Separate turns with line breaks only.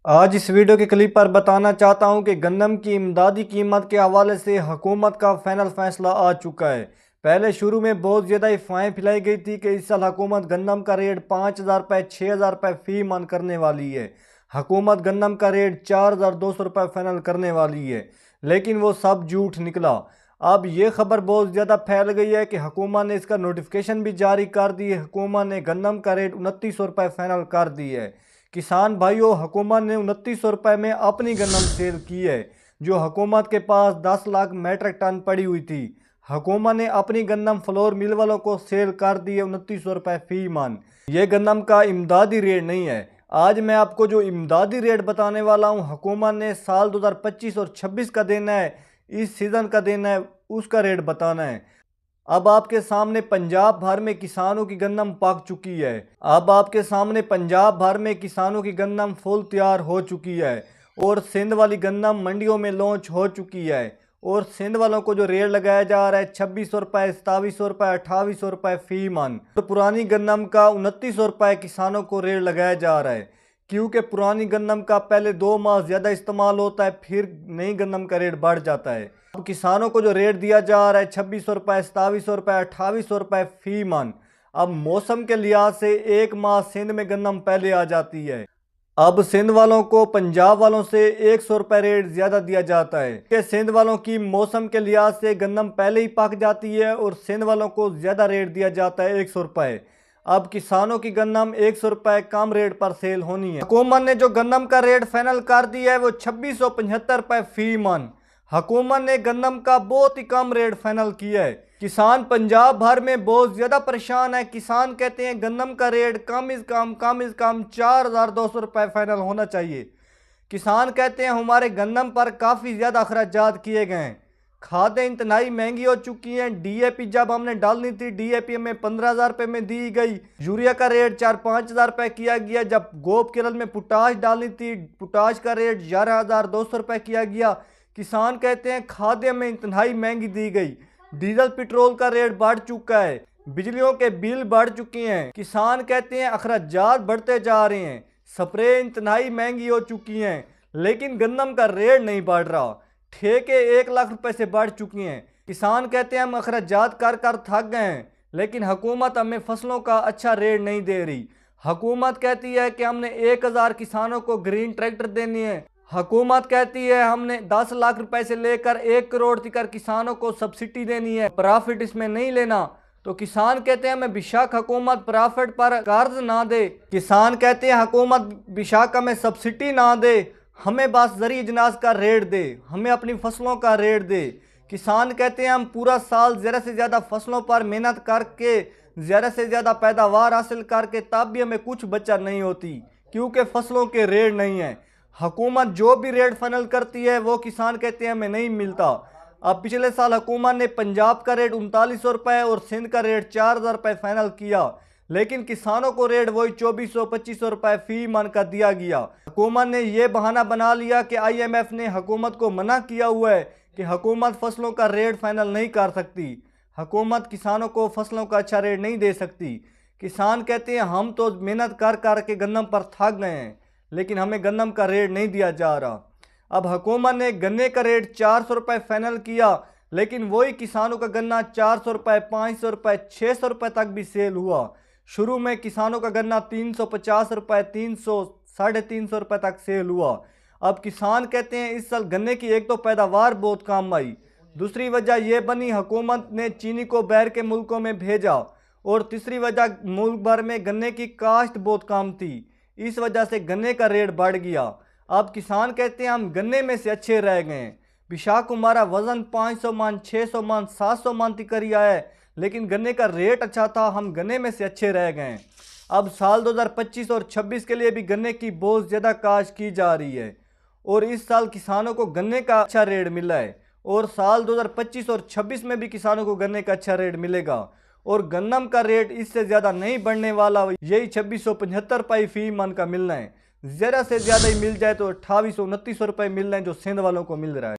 आज इस वीडियो के क्लिप पर बताना चाहता हूं कि गंदम की इमदादी कीमत के हवाले से हुकूमत का फाइनल फैसला आ चुका है। पहले शुरू में बहुत ज़्यादा अफवाहें फैलाई गई थी कि इस साल हुकूमत गंदम का रेट 5,000 रुपये 6,000 रुपये फी मन करने वाली है। हुकूमत गंदम का रेट 4,200 रुपये फाइनल करने वाली है, लेकिन वो सब झूठ निकला। अब ये खबर बहुत ज़्यादा फैल गई है कि हुकूमत ने इसका नोटिफिकेशन भी जारी कर दी है। हुकूमत ने गंदम का रेट 2900 रुपये फाइनल कर दी है। किसान भाइयों, हुकूमत ने 2900 रुपये में अपनी गंदम सेल की है, जो हुकूमत के पास 10 लाख मेट्रिक टन पड़ी हुई थी। हुकूमत ने अपनी गंदम फ्लोर मिल वालों को सेल कर दी है 2900 रुपये फी मन। ये गंदम का इमदादी रेट नहीं है। आज मैं आपको जो इमदादी रेट बताने वाला हूँ, हुकूमत ने साल 2025 और 26 का देना है, इस सीज़न का देना है, उसका रेट बताना है। अब आपके सामने पंजाब भर में किसानों की गंदम पक चुकी है। अब आपके सामने पंजाब भर में किसानों की गंदम फुल तैयार हो चुकी है और सिंध वाली गंदम मंडियों में लॉन्च हो चुकी है। और सिंध वालों को जो रेट लगाया जा रहा है 2600 रुपये, 2700 रुपये, 2800 रुपये फी मन। तो पुरानी गंदम का 2900 रुपये किसानों को रेट लगाया जा रहा है, क्योंकि पुरानी गंदम का पहले 2 माह ज़्यादा इस्तेमाल होता है, फिर नई गंदम का रेट बढ़ जाता है। अब किसानों को जो रेट दिया जा रहा है 2600 रुपये, 2700 रुपये, 2800 रुपये फी मन। अब मौसम के लिहाज से 1 माह सिंध में गंदम पहले आ जाती है। अब सिंध वालों को पंजाब वालों से 100 रुपये रेट ज़्यादा दिया जाता है कि सिंध वालों की मौसम के लिहाज से गंदम पहले ही पक जाती है और सिंध वालों को ज़्यादा रेट दिया जाता है 100 रुपये। अब किसानों की गंदम 100 रुपये कम रेट पर सेल होनी है। हुकूमत ने जो गंदम का रेट फाइनल कर दिया है वो 2675 रुपये फी मन। हुकूमत ने गंदम का बहुत ही कम रेट फाइनल किया है। किसान पंजाब भर में बहुत ज़्यादा परेशान है। किसान कहते हैं गंदम का रेट कम इज़ कम 4,200 रुपये फाइनल होना चाहिए। किसान कहते हैं हमारे गंदम पर काफ़ी ज़्यादा अखराजात किए गए हैं। खादें इंतहाई महंगी हो चुकी हैं। डीएपी जब हमने डालनी थी, डीएपी हमें 15,000 रुपये में दी गई। यूरिया का रेट 4-5 हज़ार रुपये किया गया। जब गोप केरल में पोटाश डालनी थी, पोटाश का रेट 11,200 रुपये किया गया। किसान कहते हैं खादें में इंतहाई महंगी दी गई। डीजल पेट्रोल का रेट बढ़ चुका है। बिजलियों के बिल बढ़ चुके हैं। किसान कहते हैं अखराजात बढ़ते जा रहे हैं। स्प्रे इंतहाई महंगी हो चुकी हैं, लेकिन गंदम का रेट नहीं बढ़ रहा। ठेके 1 लाख रुपए से बढ़ चुकी हैं। किसान कहते हैं हम अखराजात कर कर थक गए हैं, लेकिन हुकूमत हमें फसलों का अच्छा रेट नहीं दे रही। हुकूमत कहती है कि हमने 1,000 किसानों को ग्रीन ट्रैक्टर देनी है। हुकूमत कहती है हमने 10 लाख रुपए से लेकर 1 करोड़ तक किसानों को सब्सिडी देनी है, प्रॉफिट इसमें नहीं लेना। तो किसान कहते हैं हमें बेशक हुकूमत प्रॉफिट पर कर्ज ना दे, किसान कहते हैं हुकूमत बेशक हमें सब्सिडी ना दे, हमें बस ज़री अजनास का रेट दे, हमें अपनी फसलों का रेट दे। किसान कहते हैं हम पूरा साल ज़्यादा से ज़्यादा फसलों पर मेहनत करके ज़्यादा से ज़्यादा पैदावार हासिल करके तब भी हमें कुछ बचत नहीं होती, क्योंकि फसलों के रेट नहीं हैं। हुकूमत जो भी रेट फाइनल करती है वो किसान कहते हैं हमें नहीं मिलता। अब पिछले साल हुकूमत ने पंजाब का रेट 3900 रुपये और सिंध का रेट 4,000 रुपये फाइनल किया, लेकिन किसानों को रेट वही 2400-2500 रुपये फी मन का दिया गया। हुकूमत ने यह बहाना बना लिया कि IMF ने हुकूमत को मना किया हुआ है कि हुकूमत फसलों का रेट फाइनल नहीं कर सकती। हुकूमत किसानों को फसलों का अच्छा रेट नहीं दे सकती। किसान कहते हैं हम तो मेहनत कर कर के गंदम पर थक गए हैं, लेकिन हमें गंदम का रेट नहीं दिया जा रहा। अब हुकूमत ने गन्ने का रेट 400 रुपये फाइनल किया, लेकिन वही किसानों का गन्ना 400 रुपये, 500 रुपये, 600 रुपये तक भी सेल हुआ। शुरू में किसानों का गन्ना 350 रुपये, 300, 350 रुपये तक सेल हुआ। अब किसान कहते हैं इस साल गन्ने की एक तो पैदावार बहुत कम आई, दूसरी वजह यह बनी हुकूमत ने चीनी को बाहर के मुल्कों में भेजा, और तीसरी वजह मुल्क भर में गन्ने की काश्त बहुत कम थी। इस वजह से गन्ने का रेट बढ़ गया। अब किसान कहते हैं हम गन्ने में से अच्छे रह गए। बेशक हमारा वज़न 500 मन, 600 मन, 700 मन तक आया है, लेकिन गन्ने का रेट अच्छा था, हम गन्ने में से अच्छे रह गए। अब साल 2025 और 26 के लिए भी गन्ने की बहुत ज़्यादा काश्त की जा रही है, और इस साल किसानों को गन्ने का अच्छा रेट मिला है, और साल 2025 और 26 में भी किसानों को गन्ने का अच्छा रेट मिलेगा। और गन्नम का रेट इससे ज़्यादा नहीं बढ़ने वाला, यही 2675 रुपये फी मन का मिलना है। ज़्यादा से ज़्यादा ही मिल जाए तो 2800-2900 रुपये मिल रहे हैं, जो सिंध वालों को मिल रहा है।